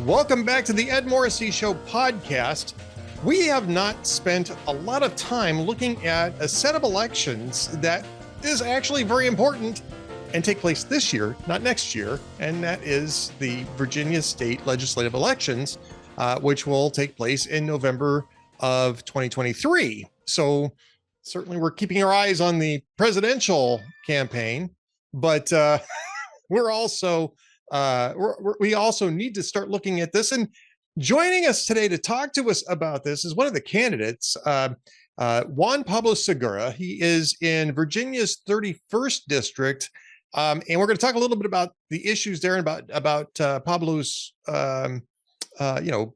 Welcome back to the Ed Morrissey Show podcast. We have not spent a lot of time looking at a set of elections that is actually very important and take place this year, not next year, and that is the Virginia state legislative elections, which will take place in November of 2023. So certainly we're keeping our eyes on the presidential campaign, but we're also we also need to start looking at this. And joining us today to talk to us about this is one of the candidates, Juan Pablo Segura. He is in Virginia's 31st district, and we're going to talk a little bit about the issues there and about Pablo's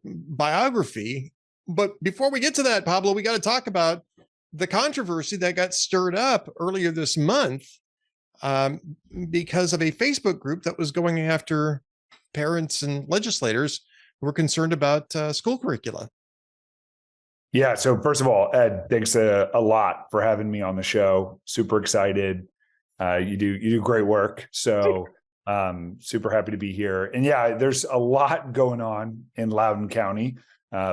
biography. But before we get to that, Pablo, we got to talk about the controversy that got stirred up earlier this month because of a Facebook group that was going after parents and legislators who were concerned about school curricula. Yeah. So first of all, Ed, thanks a lot for having me on the show. Super excited. You do great work. So super happy to be here. And yeah, there's a lot going on in Loudon County.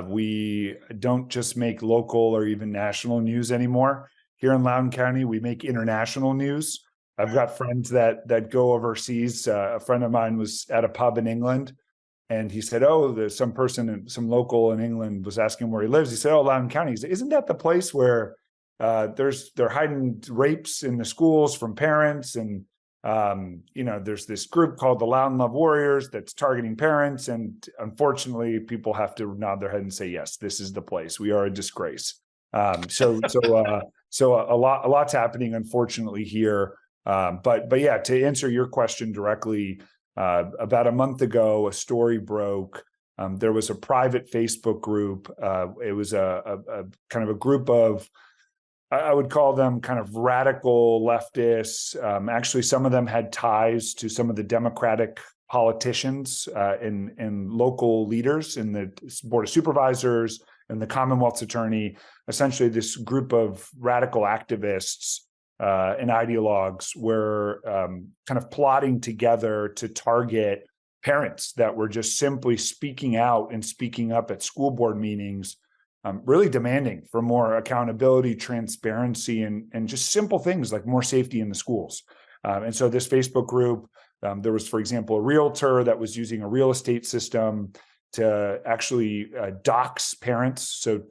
We don't just make local or even national news anymore. Here in Loudon County, we make international news. I've got friends that go overseas. A friend of mine was at a pub in England, and he said, there's some local in England was asking where he lives. He said, Loudon County. He said, isn't that the place where they're hiding rapes in the schools from parents? And, there's this group called the Loudon Love Warriors that's targeting parents. And unfortunately, people have to nod their head and say, yes, this is the place. We are a disgrace. So a lot's happening, unfortunately, here. But yeah, to answer your question directly, about a month ago, a story broke. There was a private Facebook group. It was a kind of a group of, I would call them kind of radical leftists. Actually, some of them had ties to some of the Democratic politicians and local leaders in the Board of Supervisors and the Commonwealth's attorney. Essentially, this group of radical activists and ideologues were kind of plotting together to target parents that were just simply speaking out and speaking up at school board meetings, really demanding for more accountability, transparency, and just simple things like more safety in the schools. And so this Facebook group, there was, for example, a realtor that was using a real estate system to actually dox parents. So,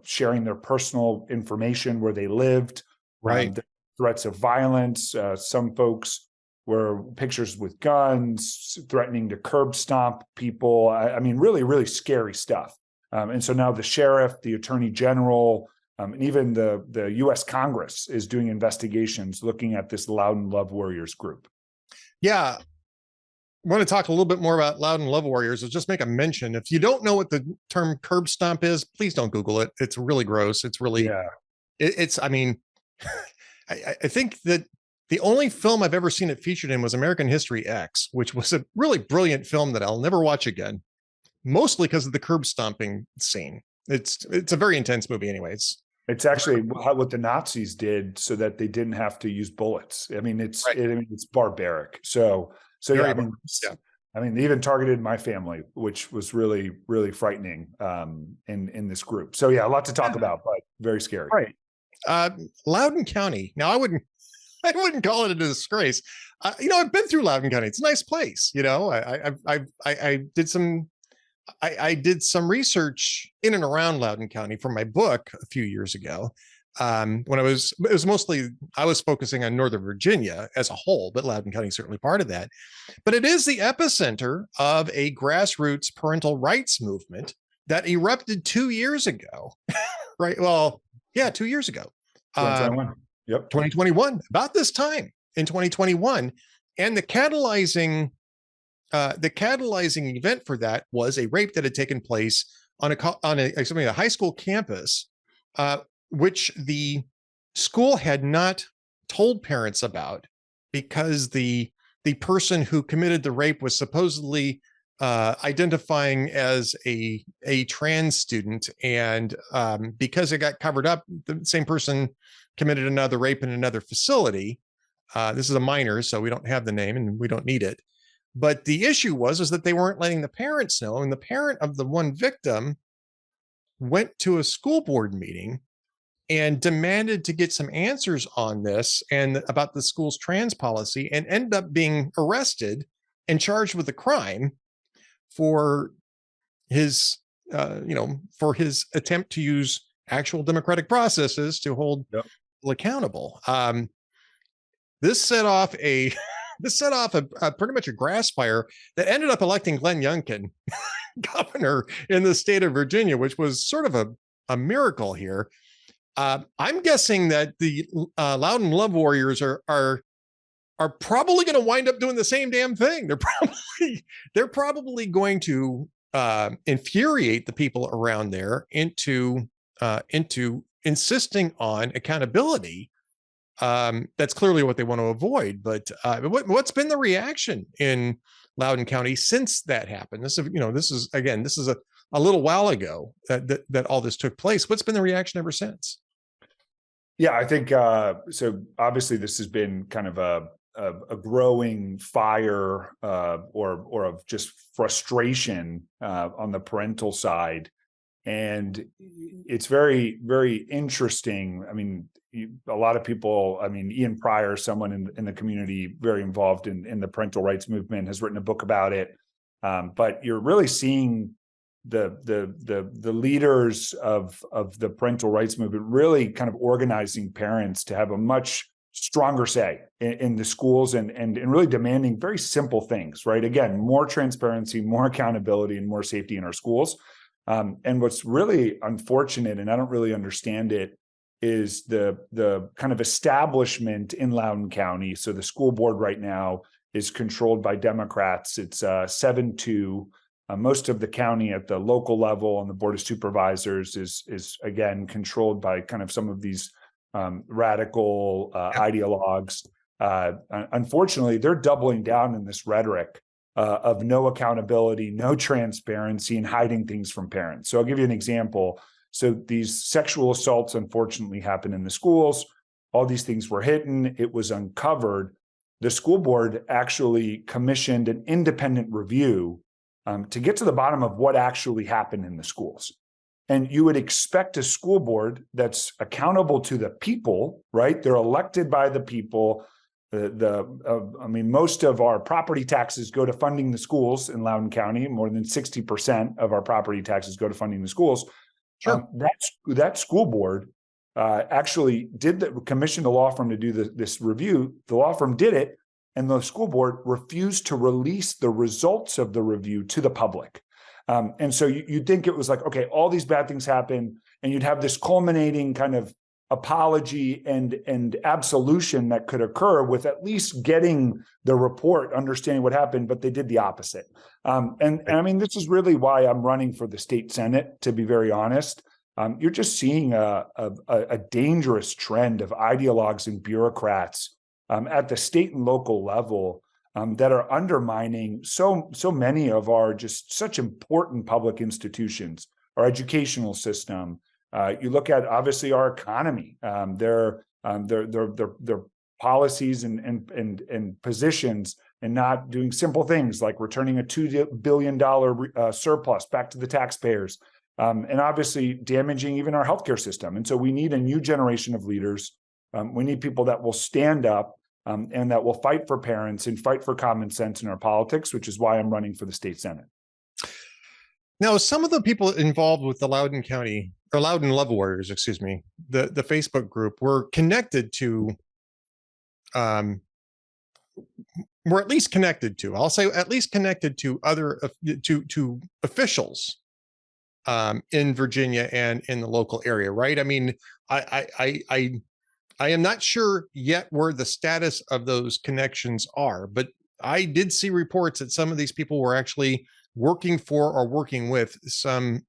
sharing their personal information where they lived. Right. Threats of violence. Some folks were pictures with guns, threatening to curb stomp people. I mean, really, really scary stuff. And so now the sheriff, the attorney general, and even the U.S. Congress is doing investigations looking at this Loudon Love Warriors group. Yeah. I want to talk a little bit more about Loudon Love Warriors. I'll just make a mention. If you don't know what the term curb stomp is, please don't Google it. It's really gross. It's really, I think that the only film I've ever seen it featured in was American History X, which was a really brilliant film that I'll never watch again, mostly because of the curb stomping scene. It's a very intense movie anyways. It's actually what the Nazis did so that they didn't have to use bullets. I mean, it's barbaric. So yeah, they even targeted my family, which was really, really frightening in this group. So yeah, a lot to talk about, but very scary. Right. Loudon County. Now I wouldn't call it a disgrace. I've been through Loudon County. It's a nice place. I did some research in and around Loudon County for my book a few years ago. When I was focusing on Northern Virginia as a whole, but Loudon County is certainly part of that. But it is the epicenter of a grassroots parental rights movement that erupted 2 years ago. Right. Well, yeah, 2 years ago. 2021. Yep. 2021, about this time in 2021. And the catalyzing event for that was a rape that had taken place on a high school campus, which the school had not told parents about because the person who committed the rape was supposedly identifying as a trans student, and because it got covered up, the same person committed another rape in another facility. This is a minor, so we don't have the name and we don't need it. But the issue is that they weren't letting the parents know. And the parent of the one victim went to a school board meeting and demanded to get some answers on this and about the school's trans policy, and ended up being arrested and charged with a crime for his, for his attempt to use actual democratic processes to hold people accountable. This set off a pretty much a grass fire that ended up electing Glenn Youngkin governor in the state of Virginia, which was sort of a miracle here. I'm guessing that the Loudon Love Warriors are probably going to wind up doing the same damn thing. They're probably going to infuriate the people around there into insisting on accountability. That's clearly what they want to avoid. But what's been the reaction in Loudon County since that happened? This is a little while ago that all this took place. What's been the reaction ever since? Yeah, I think so. Obviously, this has been kind of a growing fire or of just frustration on the parental side, and it's very, very interesting. I mean, a lot of people. I mean, Ian Pryor, someone in the community very involved in the parental rights movement, has written a book about it. But you're really seeing the leaders of the parental rights movement really kind of organizing parents to have a much stronger say in the schools and really demanding very simple things, right? Again, more transparency, more accountability, and more safety in our schools. And what's really unfortunate, and I don't really understand it, is the kind of establishment in Loudon County. So the school board right now is controlled by Democrats. It's 7-2. Most of the county at the local level and the board of supervisors is again controlled by kind of some of these radical ideologues. Unfortunately, they're doubling down in this rhetoric of no accountability, no transparency, and hiding things from parents. So I'll give you an example. So these sexual assaults unfortunately happen in the schools. All these things were hidden. It was uncovered. The school board actually commissioned an independent review to get to the bottom of what actually happened in the schools. And you would expect a school board that's accountable to the people, right? They're elected by the people. I mean, most of our property taxes go to funding the schools in Loudon County. More than 60% of our property taxes go to funding the schools. Sure. That school board actually commissioned a law firm to do this review. The law firm did it, and the school board refused to release the results of the review to the public. And so you'd think it was like, okay, all these bad things happen, and you'd have this culminating kind of apology and absolution that could occur with at least getting the report, understanding what happened, but they did the opposite. And I mean, this is really why I'm running for the state Senate, to be very honest. You're just seeing a dangerous trend of ideologues and bureaucrats at the state and local level that are undermining so many of our just such important public institutions, our educational system. You look at obviously our economy, their policies and positions, and not doing simple things like returning a $2 billion surplus back to the taxpayers, and obviously damaging even our healthcare system. And so we need a new generation of leaders. We need people that will stand up and that will fight for parents and fight for common sense in our politics, which is why I'm running for the state Senate. Now, some of the people involved with the Loudon Love Warriors, the Facebook group, were connected to, were at least connected to, I'll say at least connected to other, to officials in Virginia and in the local area, right? I mean, I am not sure yet where the status of those connections are, but I did see reports that some of these people were actually working for or working with some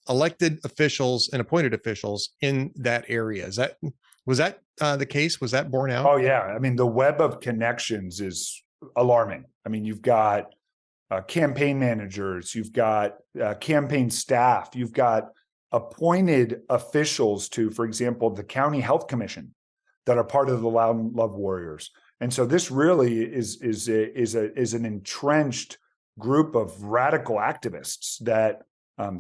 elected officials and appointed officials in that area. Was that the case? Was that borne out? Oh yeah. I mean, the web of connections is alarming. I mean, you've got campaign managers, you've got campaign staff, you've got appointed officials to, for example, the county health commission that are part of the Loudon Love Warriors. And so this really is an entrenched group of radical activists that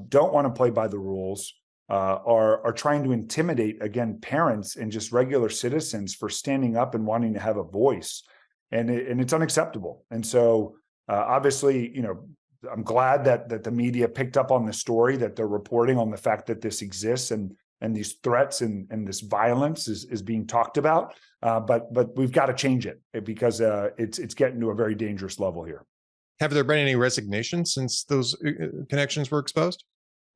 don't want to play by the rules, are trying to intimidate, again, parents and just regular citizens for standing up and wanting to have a voice. And it's unacceptable. And so obviously, I'm glad that the media picked up on the story, that they're reporting on the fact that this exists and these threats and this violence is being talked about. But we've got to change it because it's getting to a very dangerous level here. Have there been any resignations since those connections were exposed?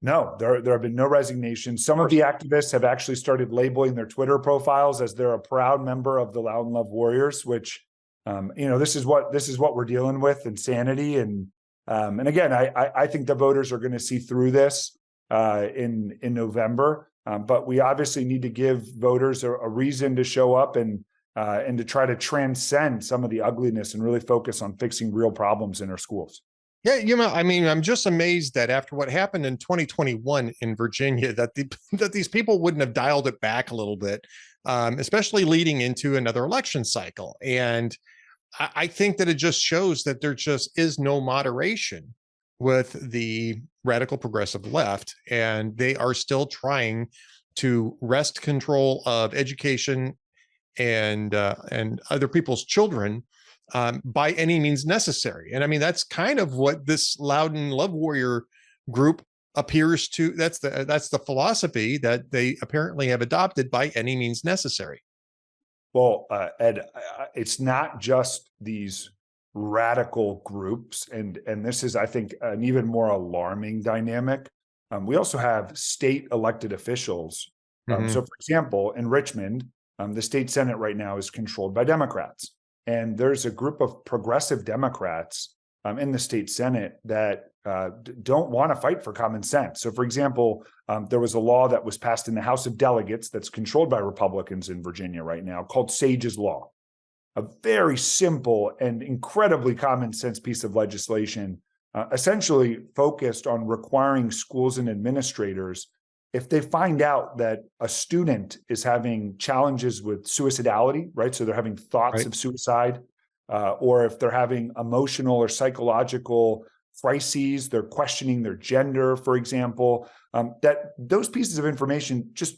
No, there have been no resignations. Some of the activists have actually started labeling their Twitter profiles as they're a proud member of the Loudon Love Warriors, which this is what we're dealing with, insanity. And again, I think the voters are going to see through this in November. But we obviously need to give voters a reason to show up and to try to transcend some of the ugliness and really focus on fixing real problems in our schools. Yeah, I'm just amazed that after what happened in 2021 in Virginia, that these people wouldn't have dialed it back a little bit, especially leading into another election cycle. And I think that it just shows that there just is no moderation with the radical progressive left, and they are still trying to wrest control of education and other people's children by any means necessary. And I mean, that's kind of what this Loudon Love Warrior group appears to. That's the philosophy that they apparently have adopted, by any means necessary. Well, Ed, it's not just these radical groups, and this is, I think, an even more alarming dynamic. We also have state elected officials. So, for example, in Richmond, the state Senate right now is controlled by Democrats, and there's a group of progressive Democrats in the state Senate that don't want to fight for common sense. So, for example, there was a law that was passed in the House of Delegates that's controlled by Republicans in Virginia right now called Sage's Law, a very simple and incredibly common sense piece of legislation, essentially focused on requiring schools and administrators, if they find out that a student is having challenges with suicidality, right? So they're having thoughts of suicide, or if they're having emotional or psychological crises, they're questioning their gender, for example, that those pieces of information just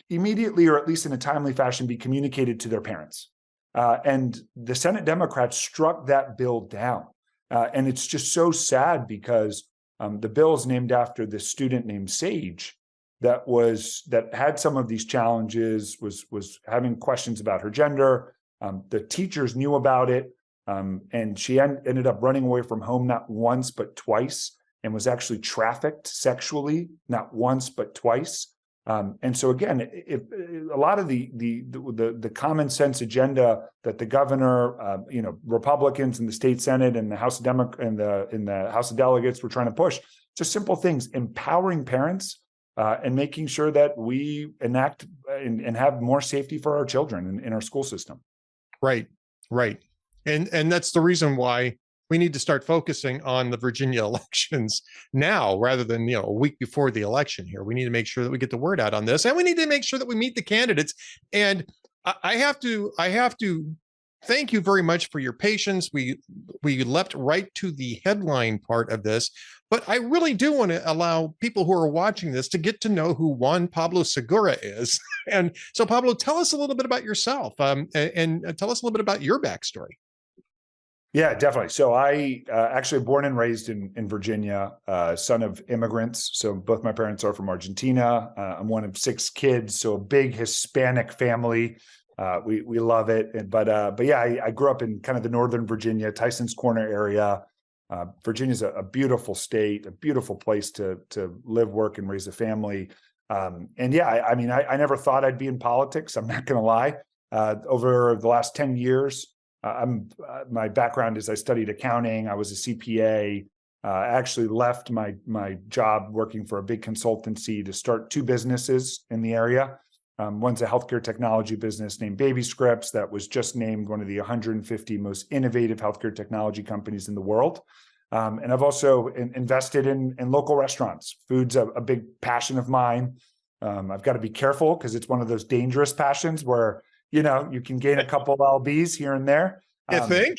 immediately, or at least in a timely fashion, be communicated to their parents. And the Senate Democrats struck that bill down. And it's just so sad because the bill is named after this student named Sage that had some of these challenges, was having questions about her gender. The teachers knew about it. And she ended up running away from home not once, but twice, and was actually trafficked sexually, not once, but twice. And so again, if a lot of the common sense agenda that the governor, Republicans in the state Senate and the House of in the House of Delegates were trying to push, just simple things, empowering parents and making sure that we enact and have more safety for our children in our school system. Right. And that's the reason why we need to start focusing on the Virginia elections now, rather than, a week before the election here. We need to make sure that we get the word out on this, and we need to make sure that we meet the candidates. And I have to thank you very much for your patience. We leapt right to the headline part of this, but I really do want to allow people who are watching this to get to know who Juan Pablo Segura is. And so, Pablo, tell us a little bit about yourself, and tell us a little bit about your backstory. Yeah, definitely. So I actually born and raised in Virginia, son of immigrants. So both my parents are from Argentina. I'm one of 6 kids, so a big Hispanic family. We love it. But yeah, I grew up in kind of the Northern Virginia, Tyson's Corner area. Virginia's a beautiful state, a beautiful place to live, work, and raise a family. And yeah, I never thought I'd be in politics. I'm not going to lie. Over the last 10 years, my background is I studied accounting. I was a CPA. I actually left my job working for a big consultancy to start 2 businesses in the area. One's a healthcare technology business named Baby Scripts that was just named one of the 150 most innovative healthcare technology companies in the world. And I've also invested in local restaurants. Food's a big passion of mine. I've got to be careful because it's one of those dangerous passions where you can gain a couple lbs here and there. You think?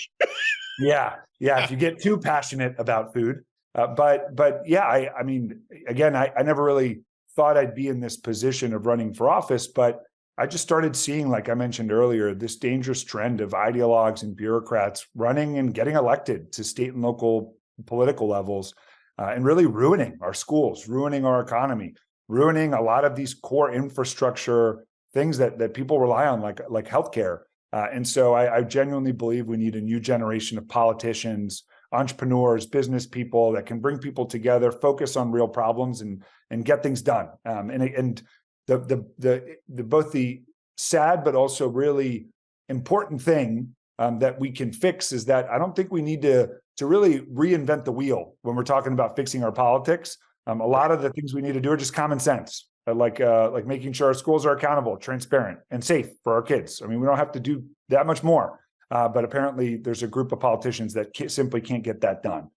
Yeah. If you get too passionate about food, but yeah, I mean, again, I never really thought I'd be in this position of running for office, but I just started seeing, like I mentioned earlier, this dangerous trend of ideologues and bureaucrats running and getting elected to state and local political levels, and really ruining our schools, ruining our economy, ruining a lot of these core infrastructure things that people rely on, like healthcare. And so I genuinely believe we need a new generation of politicians, entrepreneurs, business people that can bring people together, focus on real problems, and get things done. And the both the sad but also really important thing that we can fix is that I don't think we need to really reinvent the wheel when we're talking about fixing our politics. A lot of the things we need to do are just common sense, like making sure our schools are accountable, transparent, and safe for our kids. I mean, we don't have to do that much more, but apparently there's a group of politicians that simply can't get that done.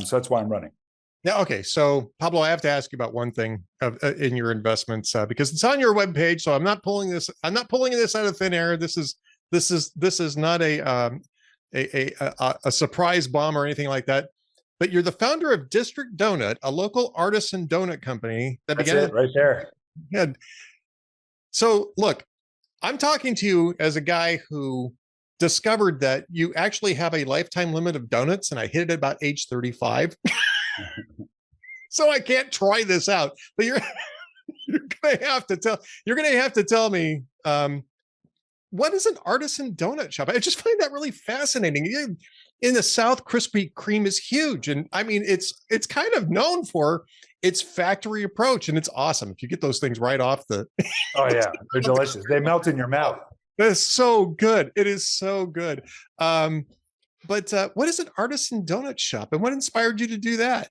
So that's why I'm running. Now, okay, so Pablo, I have to ask you about one thing in your investments because it's on your webpage. So I'm not pulling this out of thin air. This is not a surprise bomb or anything like that. But you're the founder of District Donut, a local artisan donut company that That's began it right there. Yeah. So look, I'm talking to you as a guy who discovered that you actually have a lifetime limit of donuts, and I hit it at about age 35. So I can't try this out. But you're gonna have to tell me what is an artisan donut shop? I just find that really fascinating. In the South, Krispy Kreme is huge, and I mean it's kind of known for its factory approach, and it's awesome if you get those things right off the. Oh yeah, they're delicious. They melt in your mouth. That's so good. It is so good. But what is an artisan donut shop, and what inspired you to do that?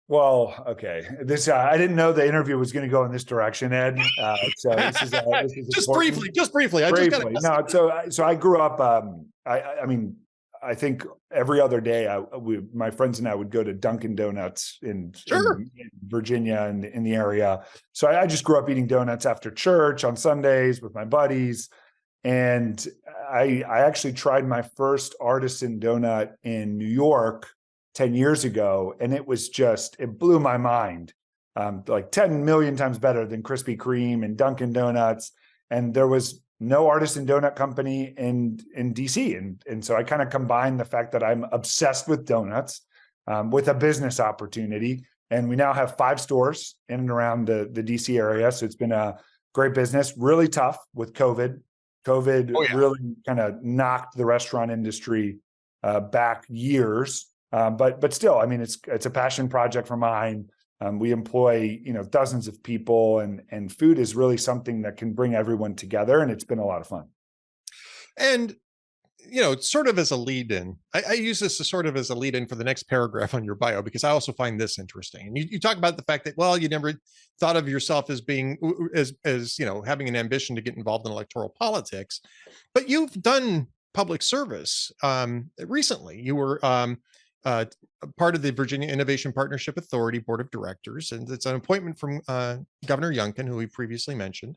Well, okay. This I didn't know the interview was going to go in this direction, Ed. So this is just important. briefly. So I grew up. I mean, I think every other day, my friends and I would go to Dunkin' Donuts in Virginia and in the area. So I just grew up eating donuts after church on Sundays with my buddies. And I actually tried my first artisan donut in New York 10 years ago. And it blew my mind. Like 10 million times better than Krispy Kreme and Dunkin' Donuts. And there was no artisan donut company in DC. And so I kind of combined the fact that I'm obsessed with donuts with a business opportunity. And we now have 5 stores in and around the DC area. So it's been a great business, really tough with COVID. Really kind of knocked the restaurant industry back years. But still, I mean, it's a passion project for mine. We employ, dozens of people, and food is really something that can bring everyone together. And it's been a lot of fun. And, sort of as a lead in, I use this as a lead in for the next paragraph on your bio, because I also find this interesting. And you talk about the fact that, well, you never thought of yourself as being, as having an ambition to get involved in electoral politics, but you've done public service recently. You were part of the Virginia Innovation Partnership Authority Board of Directors, and it's an appointment from Governor Youngkin, who we previously mentioned.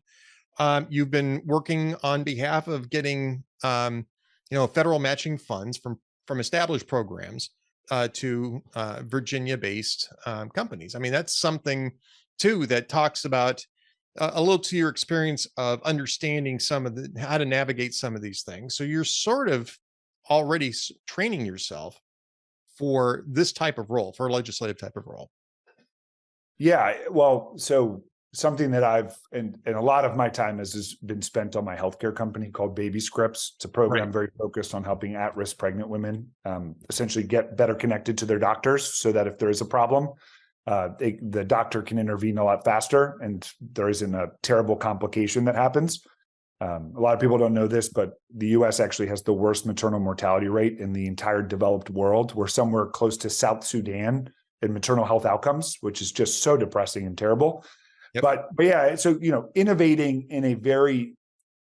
You've been working on behalf of getting, federal matching funds from established programs to Virginia-based companies. I mean, that's something too that talks about a little to your experience of understanding how to navigate some of these things. So you're sort of already training yourself for this type of role, for a legislative type of role. Yeah, well, so something that and a lot of my time has been spent on my healthcare company called Baby Scripts. It's a program very focused on helping at-risk pregnant women essentially get better connected to their doctors, so that if there is a problem, the doctor can intervene a lot faster, and there isn't a terrible complication that happens. A lot of people don't know this, but the U.S. actually has the worst maternal mortality rate in the entire developed world. We're somewhere close to South Sudan in maternal health outcomes, which is just so depressing and terrible. Yep. But yeah, so innovating in a very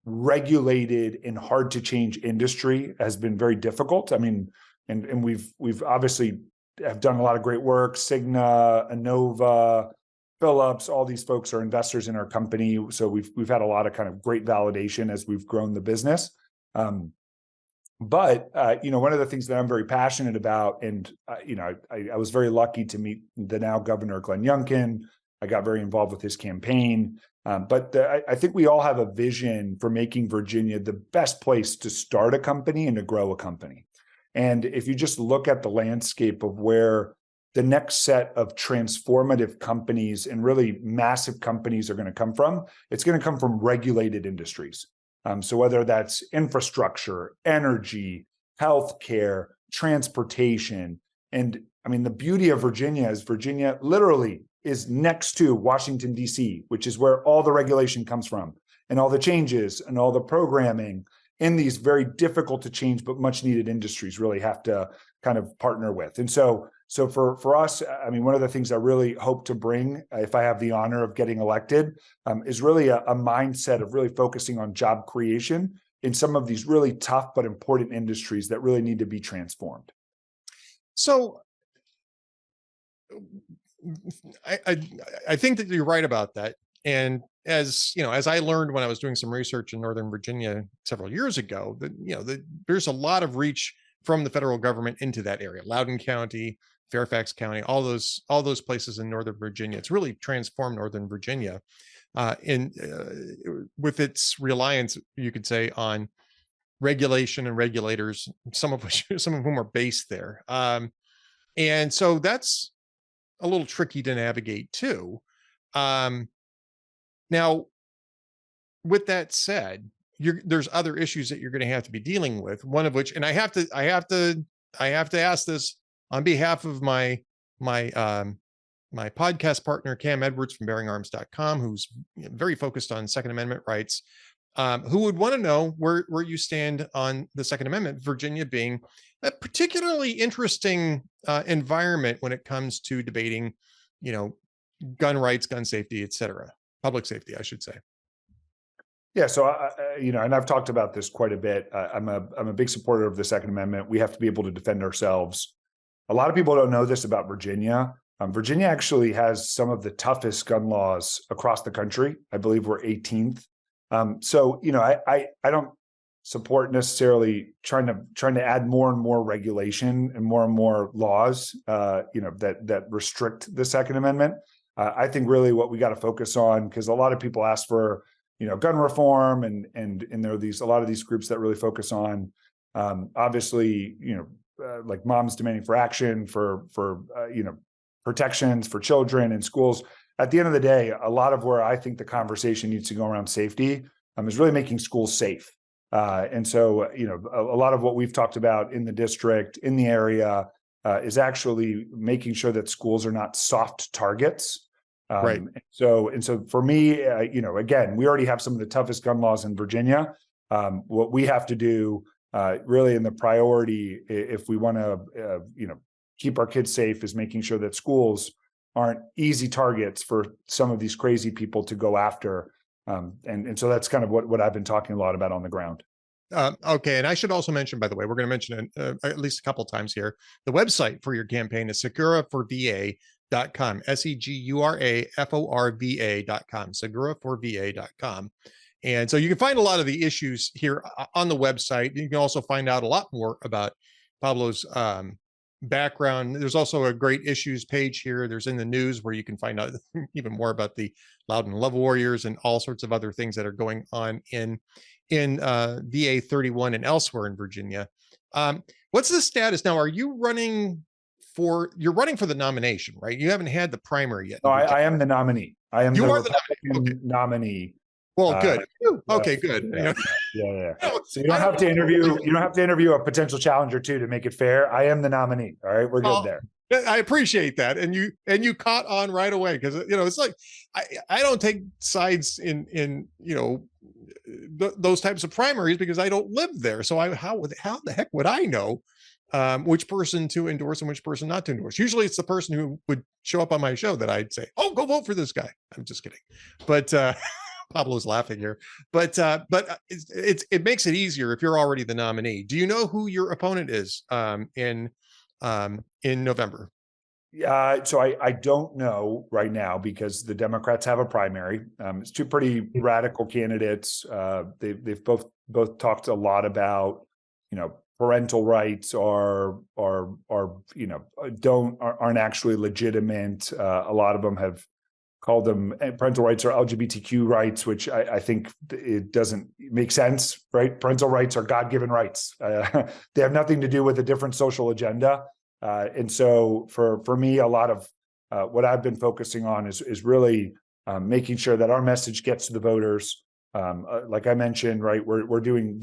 regulated and hard to change industry has been very difficult. I mean, and we've obviously have done a lot of great work. Cigna, Inova, Phillips, all these folks are investors in our company. So we've had a lot of kind of great validation as we've grown the business. But one of the things that I'm very passionate about, and I was very lucky to meet the now Governor Glenn Youngkin. I got very involved with his campaign. I think we all have a vision for making Virginia the best place to start a company and to grow a company. And if you just look at the landscape of where the next set of transformative companies and really massive companies are going to come from, it's going to come from regulated industries. So whether that's infrastructure, energy, healthcare, transportation. And I mean, the beauty of Virginia is Virginia literally is next to Washington, D.C., which is where all the regulation comes from and all the changes and all the programming in these very difficult to change but much needed industries really have to kind of partner with. And so for us, I mean, one of the things I really hope to bring, if I have the honor of getting elected, is really a mindset of really focusing on job creation in some of these really tough but important industries that really need to be transformed. So I think that you're right about that. And as I learned when I was doing some research in Northern Virginia several years ago, that there's a lot of reach from the federal government into that area, Loudon County, Fairfax County, all those places in Northern Virginia. It's really transformed Northern Virginia with its reliance, you could say, on regulation and regulators, some of whom are based there. And so that's a little tricky to navigate too. Now, with that said, there's other issues that you're going to have to be dealing with. One of which, and I have to ask this on behalf of my podcast partner, Cam Edwards from BearingArms.com, who's very focused on Second Amendment rights, who would want to know where you stand on the Second Amendment, Virginia being a particularly interesting environment when it comes to debating, gun rights, gun safety, et cetera, public safety, I should say. Yeah, so and I've talked about this quite a bit. I'm a big supporter of the Second Amendment. We have to be able to defend ourselves. A lot of people don't know this about Virginia. Virginia actually has some of the toughest gun laws across the country. I believe we're 18th. So I don't support necessarily trying to add more and more regulation and more laws that restrict the Second Amendment. I think really what we got to focus on, because a lot of people ask for gun reform, and there are a lot of these groups that really focus on obviously like moms demanding for action for protections for children in schools. At the end of the day, a lot of where I think the conversation needs to go around safety is really making schools safe. And so a lot of what we've talked about in the district, in the area, is actually making sure that schools are not soft targets. Right. So for me, again, we already have some of the toughest gun laws in Virginia. What we have to do really in the priority, if we want to, keep our kids safe, is making sure that schools aren't easy targets for some of these crazy people to go after. And so that's kind of what I've been talking a lot about on the ground. Okay. And I should also mention, by the way, we're going to mention it at least a couple of times here. The website for your campaign is seguraforva.com, seguraforva.com, seguraforva.com. And so you can find a lot of the issues here on the website. You can also find out a lot more about Pablo's background. There's also a great issues page here. There's in the news where you can find out even more about the Loudon Love Warriors and all sorts of other things that are going on in VA 31 and elsewhere in Virginia. What's the status now? Are you running you're running for the nomination, right? You haven't had the primary yet. No, I am the nominee. I am the Republican nominee. Well, good. Okay, good. Yeah. So you don't have to interview. You don't have to interview a potential challenger too to make it fair. I am the nominee. All right, we're good there. I appreciate that, and you caught on right away, because it's like I don't take sides in those types of primaries because I don't live there. So how the heck would I know which person to endorse and which person not to endorse? Usually it's the person who would show up on my show that I'd say, "Oh, go vote for this guy." I'm just kidding, but. Pablo's laughing here, but it makes it easier if you're already the nominee. Do you know who your opponent is in November? So I don't know right now because the Democrats have a primary. It's two pretty radical candidates. They've both talked a lot about, parental rights are aren't actually legitimate. A lot of them have called them parental rights or LGBTQ rights, which I think it doesn't make sense, right? Parental rights are God-given rights. They have nothing to do with a different social agenda. And so for me, a lot of what I've been focusing on is really making sure that our message gets to the voters. Like I mentioned, right, we're doing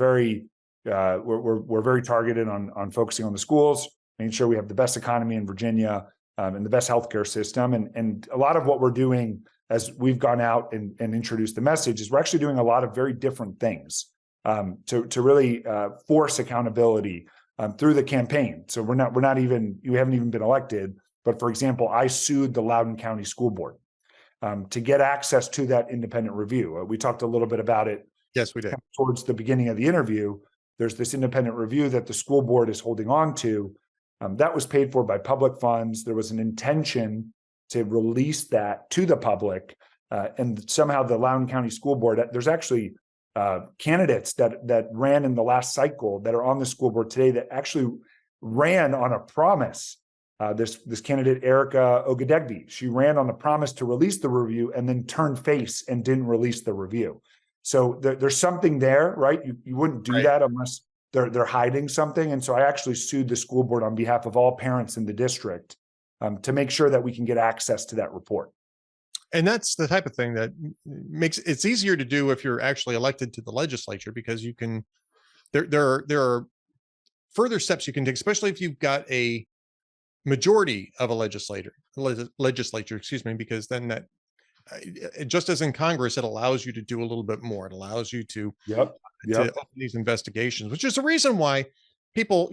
we're very targeted on focusing on the schools, making sure we have the best economy in Virginia and the best healthcare system. And a lot of what we're doing as we've gone out and introduced the message is we're actually doing a lot of very different things to really force accountability through the campaign. So we haven't even been elected, but for example, I sued the Loudon County School Board to get access to that independent review. We talked a little bit about it. Yes, we did. Towards the beginning of the interview, there's this independent review that the school board is holding on to. That was paid for by public funds. There was an intention to release that to the public. And somehow the Loudon County School Board, there's actually candidates that ran in the last cycle that are on the school board today that actually ran on a promise. This candidate, Erica Ogedegbi, she ran on the promise to release the review and then turned face and didn't release the review. So there's something there, right? You wouldn't do that unless they're hiding something. And so I actually sued the school board on behalf of all parents in the district to make sure that we can get access to that report. And that's the type of thing that makes it's easier to do if you're actually elected to the legislature, because you can, there are further steps you can take, especially if you've got a majority of a legislature, because then that, just as in Congress, it allows you to do a little bit more. It allows you to open these investigations, which is the reason why people,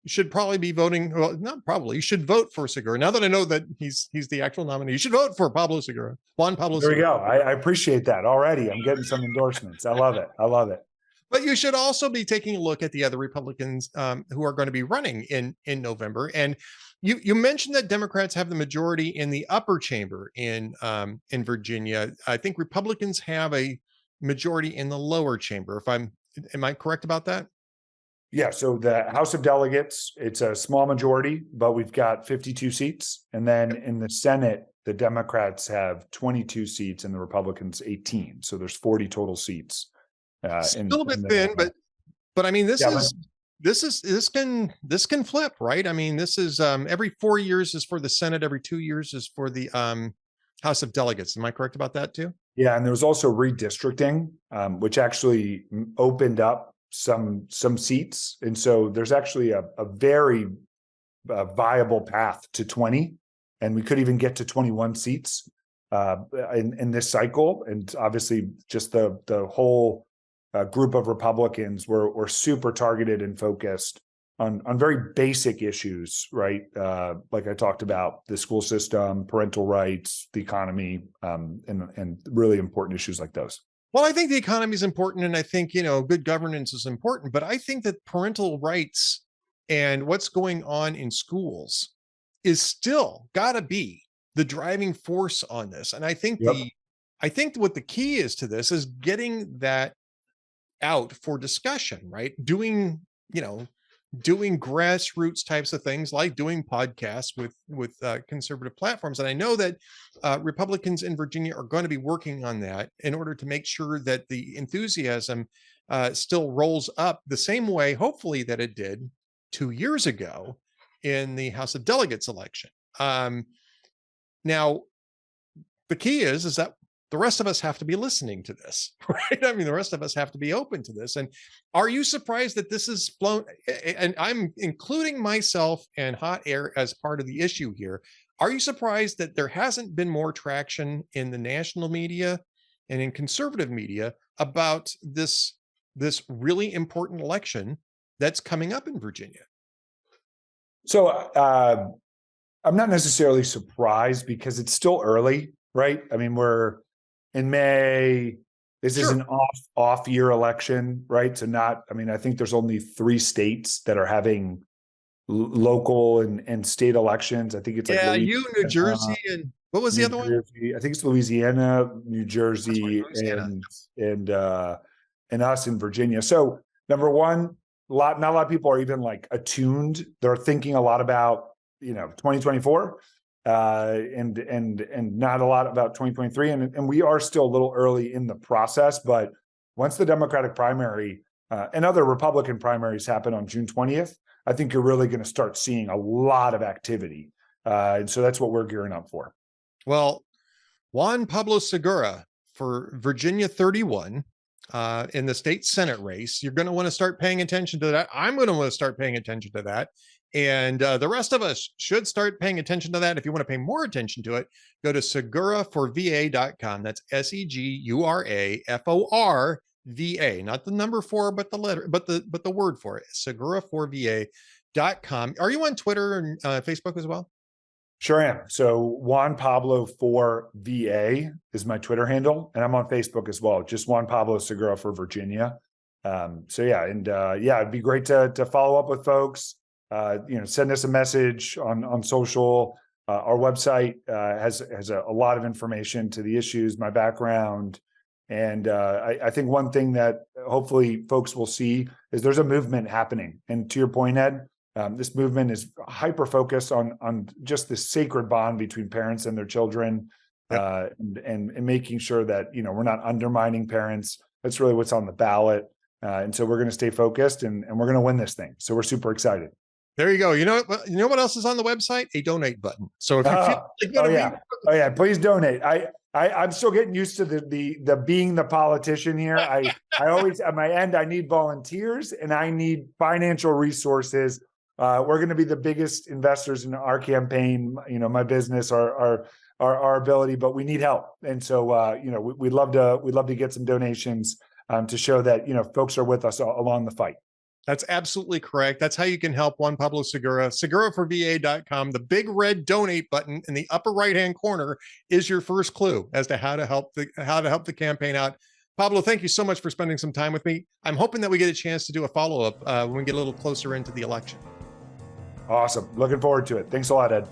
should probably be voting. Well, not probably. You should vote for Segura. Now that I know that he's the actual nominee, you should vote for Juan Pablo Segura. There we go. I appreciate that already. I'm getting some endorsements. I love it. But you should also be taking a look at the other Republicans who are going to be running in November. And you mentioned that Democrats have the majority in the upper chamber in Virginia. I think Republicans have a majority in the lower chamber. Am I correct about that? Yeah. So the House of Delegates, it's a small majority, but we've got 52 seats. And then in the Senate, the Democrats have 22 seats and the Republicans 18. So there's 40 total seats. Still a bit thin, but I mean, this can flip, right? I mean, this is every 4 years is for the Senate, every 2 years is for the House of Delegates. Am I correct about that too? Yeah, and there was also redistricting, which actually opened up some seats, and so there's actually a very viable path to 20, and we could even get to 21 seats in this cycle. And obviously, just the whole group of Republicans were super targeted and focused on very basic issues, right? Like I talked about, the school system, parental rights, the economy, and really important issues like those. Well, I think the economy is important, and I think, good governance is important, but I think that parental rights and what's going on in schools is still got to be the driving force on this. And I think what the key is to this is getting that out for discussion, right? Doing grassroots types of things, like doing podcasts with conservative platforms. And I know that Republicans in Virginia are going to be working on that in order to make sure that the enthusiasm still rolls up the same way, hopefully, that it did 2 years ago in the House of Delegates election. Now, the key is that the rest of us have to be listening to this, right? I mean, the rest of us have to be open to this. And are you surprised that this is blown? And I'm including myself and hot air as part of the issue here. Are you surprised that there hasn't been more traction in the national media and in conservative media about this really important election that's coming up in Virginia? So I'm not necessarily surprised because it's still early, right? I mean, we're in May. This is an off year election, right? So I think there's only 3 states that are having local and state elections. I think it's like Yeah, Louisiana, you, New Jersey, and what was the New other one? Jersey. I think it's Louisiana, New That's right, Jersey, Louisiana. and us in Virginia. So number one, not a lot of people are even like attuned. They're thinking a lot about 2024, and not a lot about 2023. And we are still a little early in the process, but once the Democratic primary and other Republican primaries happen on June 20th, I think you're really going to start seeing a lot of activity. And so that's what we're gearing up for. Well, Juan Pablo Segura for Virginia 31 in the state Senate race. You're going to want to start paying attention to that. I'm going to want to start paying attention to that. And the rest of us should start paying attention to that. If you want to pay more attention to it, go to seguraforva.com. That's SEGURAFORVA, not the number 4, but the letter, but the word for it, seguraforva.com. Are you on Twitter and Facebook as well? Sure am. So Juan Pablo for VA is my Twitter handle, and I'm on Facebook as well. Just Juan Pablo Segura for Virginia. It'd be great to follow up with folks. Send us a message on social. Our website has a lot of information to the issues, my background, and I think one thing that hopefully folks will see is there's a movement happening. And to your point, Ed. This movement is hyper focused on just the sacred bond between parents and their children, and making sure that we're not undermining parents. That's really what's on the ballot, and so we're going to stay focused and we're going to win this thing. So we're super excited. There you go. You know what else is on the website? A donate button. So if you feel like please donate. I'm still getting used to the being the politician here. I always at my end I need volunteers and I need financial resources. We're going to be the biggest investors in our campaign, my business, our ability, but we need help. And so, we'd love to get some donations to show that, folks are with us along the fight. That's absolutely correct. That's how you can help Juan Pablo Segura. Seguraforva.com. The big red donate button in the upper right-hand corner is your first clue as to how to help the campaign out. Pablo, thank you so much for spending some time with me. I'm hoping that we get a chance to do a follow-up when we get a little closer into the election. Awesome. Looking forward to it. Thanks a lot, Ed.